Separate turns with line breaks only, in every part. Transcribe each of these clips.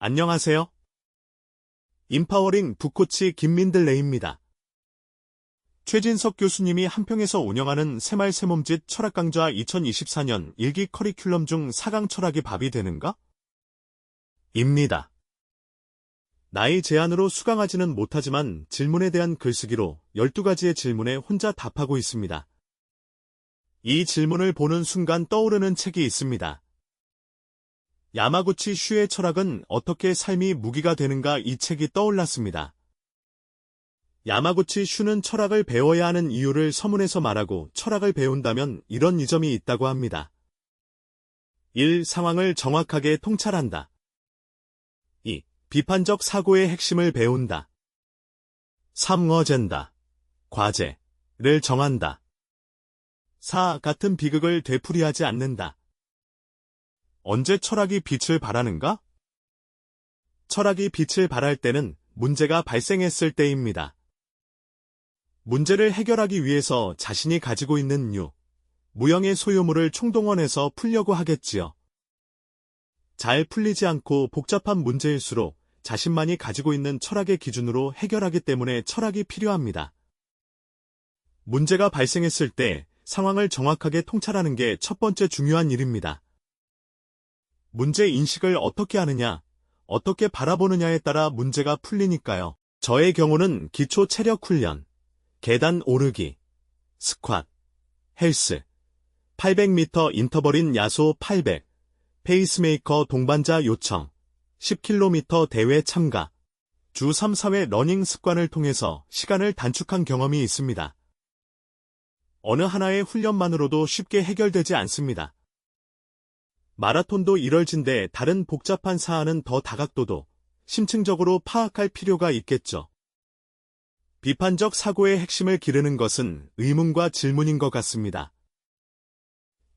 안녕하세요. 인파워링 북코치 김민들레입니다. 최진석 교수님이 한평에서 운영하는 새말 새몸짓 철학 강좌 2024년 1기 커리큘럼 중 4강 철학이 밥이 되는가? 입니다. 나이 제한으로 수강하지는 못하지만 질문에 대한 글쓰기로 12가지의 질문에 혼자 답하고 있습니다. 이 질문을 보는 순간 떠오르는 책이 있습니다. 야마구치 슈의 철학은 어떻게 삶이 무기가 되는가. 이 책이 떠올랐습니다. 야마구치 슈는 철학을 배워야 하는 이유를 서문에서 말하고 철학을 배운다면 이런 이점이 있다고 합니다. 1. 상황을 정확하게 통찰한다. 2. 비판적 사고의 핵심을 배운다. 3. 어젠다. 과제를 정한다. 4. 같은 비극을 되풀이하지 않는다. 언제 철학이 빛을 발하는가? 철학이 빛을 발할 때는 문제가 발생했을 때입니다. 문제를 해결하기 위해서 자신이 가지고 있는 무형의 소유물을 총동원해서 풀려고 하겠지요. 잘 풀리지 않고 복잡한 문제일수록 자신만이 가지고 있는 철학의 기준으로 해결하기 때문에 철학이 필요합니다. 문제가 발생했을 때 상황을 정확하게 통찰하는 게 첫 번째 중요한 일입니다. 문제 인식을 어떻게 하느냐, 어떻게 바라보느냐에 따라 문제가 풀리니까요. 저의 경우는 기초 체력 훈련, 계단 오르기, 스쿼트, 헬스, 800m 인터벌인 야소 800, 페이스메이커 동반자 요청, 10km 대회 참가, 주 3, 4회 러닝 습관을 통해서 시간을 단축한 경험이 있습니다. 어느 하나의 훈련만으로도 쉽게 해결되지 않습니다. 마라톤도 이럴진데 다른 복잡한 사안은 더 다각도도, 심층적으로 파악할 필요가 있겠죠. 비판적 사고의 핵심을 기르는 것은 의문과 질문인 것 같습니다.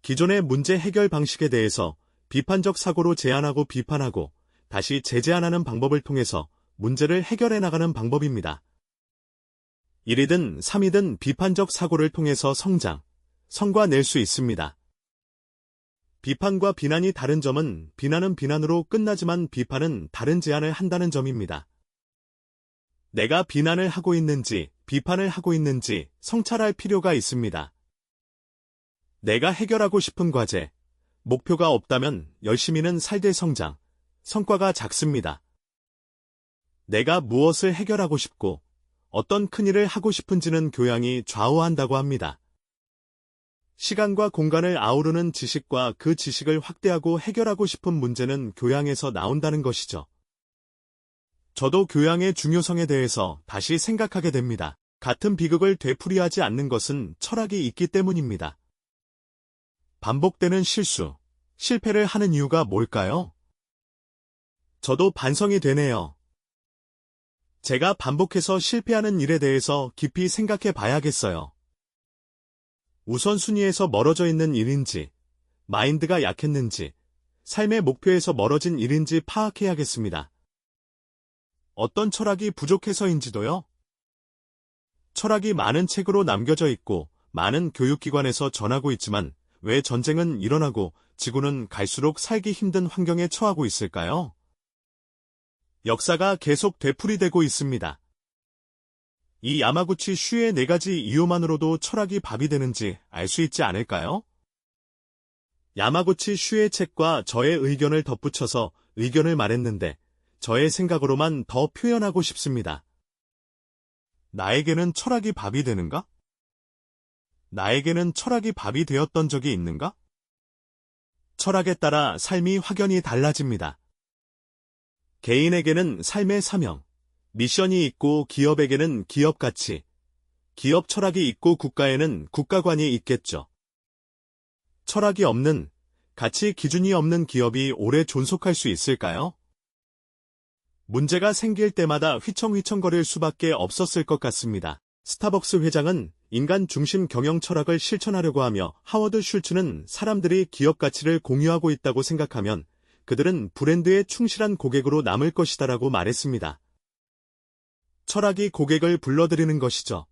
기존의 문제 해결 방식에 대해서 비판적 사고로 제안하고 비판하고 다시 재제안하는 방법을 통해서 문제를 해결해 나가는 방법입니다. 1이든 3이든 비판적 사고를 통해서 성과 낼 수 있습니다. 비판과 비난이 다른 점은 비난은 비난으로 끝나지만 비판은 다른 제안을 한다는 점입니다. 내가 비난을 하고 있는지, 비판을 하고 있는지 성찰할 필요가 있습니다. 내가 해결하고 싶은 과제, 목표가 없다면 열심히는 살되 성과가 작습니다. 내가 무엇을 해결하고 싶고 어떤 큰일을 하고 싶은지는 교양이 좌우한다고 합니다. 시간과 공간을 아우르는 지식과 그 지식을 확대하고 해결하고 싶은 문제는 교양에서 나온다는 것이죠. 저도 교양의 중요성에 대해서 다시 생각하게 됩니다. 같은 비극을 되풀이하지 않는 것은 철학이 있기 때문입니다. 반복되는 실패를 하는 이유가 뭘까요? 저도 반성이 되네요. 제가 반복해서 실패하는 일에 대해서 깊이 생각해 봐야겠어요. 우선순위에서 멀어져 있는 일인지, 마인드가 약했는지, 삶의 목표에서 멀어진 일인지 파악해야겠습니다. 어떤 철학이 부족해서인지도요? 철학이 많은 책으로 남겨져 있고 많은 교육기관에서 전하고 있지만 왜 전쟁은 일어나고 지구는 갈수록 살기 힘든 환경에 처하고 있을까요? 역사가 계속 되풀이되고 있습니다. 이 야마구치 슈의 4가지 이유만으로도 철학이 밥이 되는지 알 수 있지 않을까요? 야마구치 슈의 책과 저의 의견을 덧붙여서 의견을 말했는데 저의 생각으로만 더 표현하고 싶습니다. 나에게는 철학이 밥이 되는가? 나에게는 철학이 밥이 되었던 적이 있는가? 철학에 따라 삶이 확연히 달라집니다. 개인에게는 삶의 사명, 미션이 있고 기업에게는 기업 가치, 기업 철학이 있고 국가에는 국가관이 있겠죠. 철학이 없는, 가치 기준이 없는 기업이 오래 존속할 수 있을까요? 문제가 생길 때마다 휘청휘청거릴 수밖에 없었을 것 같습니다. 스타벅스 회장은 인간 중심 경영 철학을 실천하려고 하며 하워드 슐츠는 사람들이 기업 가치를 공유하고 있다고 생각하면 그들은 브랜드에 충실한 고객으로 남을 것이다라고 말했습니다. 철학이 고객을 불러들이는 것이죠.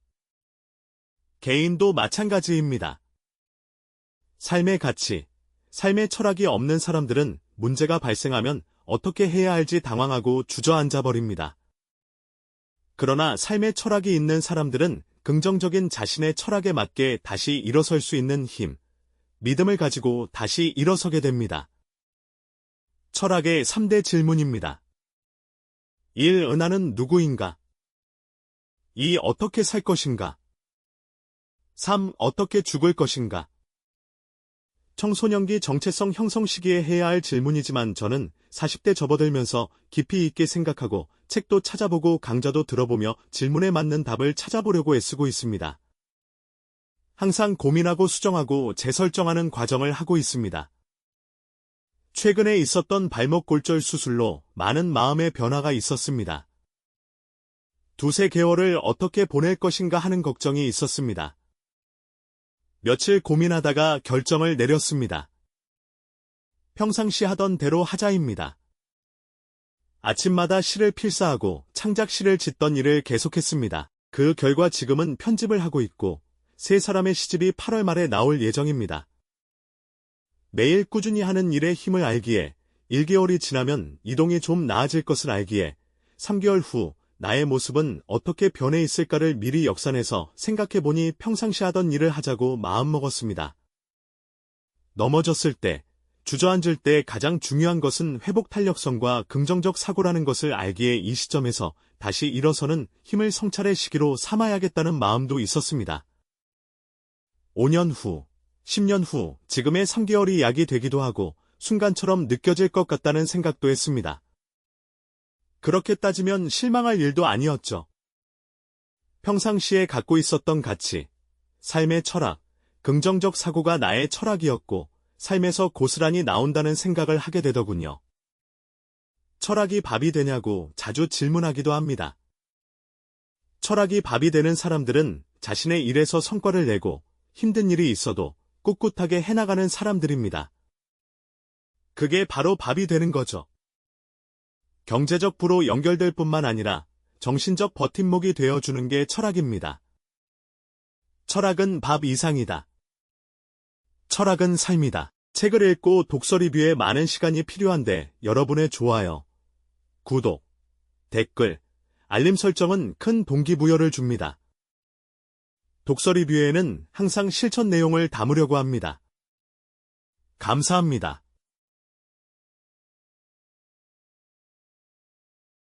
개인도 마찬가지입니다. 삶의 가치, 삶의 철학이 없는 사람들은 문제가 발생하면 어떻게 해야 할지 당황하고 주저앉아 버립니다. 그러나 삶의 철학이 있는 사람들은 긍정적인 자신의 철학에 맞게 다시 일어설 수 있는 힘, 믿음을 가지고 다시 일어서게 됩니다. 철학의 3대 질문입니다. 1. 은하는 누구인가? 2. 어떻게 살 것인가? 3. 어떻게 죽을 것인가? 청소년기 정체성 형성 시기에 해야 할 질문이지만 저는 40대 접어들면서 깊이 있게 생각하고 책도 찾아보고 강좌도 들어보며 질문에 맞는 답을 찾아보려고 애쓰고 있습니다. 항상 고민하고 수정하고 재설정하는 과정을 하고 있습니다. 최근에 있었던 발목 골절 수술로 많은 마음의 변화가 있었습니다. 두세 개월을 어떻게 보낼 것인가 하는 걱정이 있었습니다. 며칠 고민하다가 결정을 내렸습니다. 평상시 하던 대로 하자입니다. 아침마다 시를 필사하고 창작시를 짓던 일을 계속했습니다. 그 결과 지금은 편집을 하고 있고 세 사람의 시집이 8월 말에 나올 예정입니다. 매일 꾸준히 하는 일의 힘을 알기에 1개월이 지나면 이동이 좀 나아질 것을 알기에 3개월 후 나의 모습은 어떻게 변해 있을까를 미리 역산해서 생각해보니 평상시 하던 일을 하자고 마음먹었습니다. 넘어졌을 때, 주저앉을 때 가장 중요한 것은 회복 탄력성과 긍정적 사고라는 것을 알기에 이 시점에서 다시 일어서는 힘을 성찰의 시기로 삼아야겠다는 마음도 있었습니다. 5년 후, 10년 후, 지금의 3개월이 약이 되기도 하고 순간처럼 느껴질 것 같다는 생각도 했습니다. 그렇게 따지면 실망할 일도 아니었죠. 평상시에 갖고 있었던 가치, 삶의 철학, 긍정적 사고가 나의 철학이었고 삶에서 고스란히 나온다는 생각을 하게 되더군요. 철학이 밥이 되냐고 자주 질문하기도 합니다. 철학이 밥이 되는 사람들은 자신의 일에서 성과를 내고 힘든 일이 있어도 꿋꿋하게 해나가는 사람들입니다. 그게 바로 밥이 되는 거죠. 경제적 부로 연결될 뿐만 아니라 정신적 버팀목이 되어주는 게 철학입니다. 철학은 밥 이상이다. 철학은 삶이다. 책을 읽고 독서 리뷰에 많은 시간이 필요한데 여러분의 좋아요, 구독, 댓글, 알림 설정은 큰 동기부여를 줍니다. 독서 리뷰에는 항상 실천 내용을 담으려고 합니다. 감사합니다.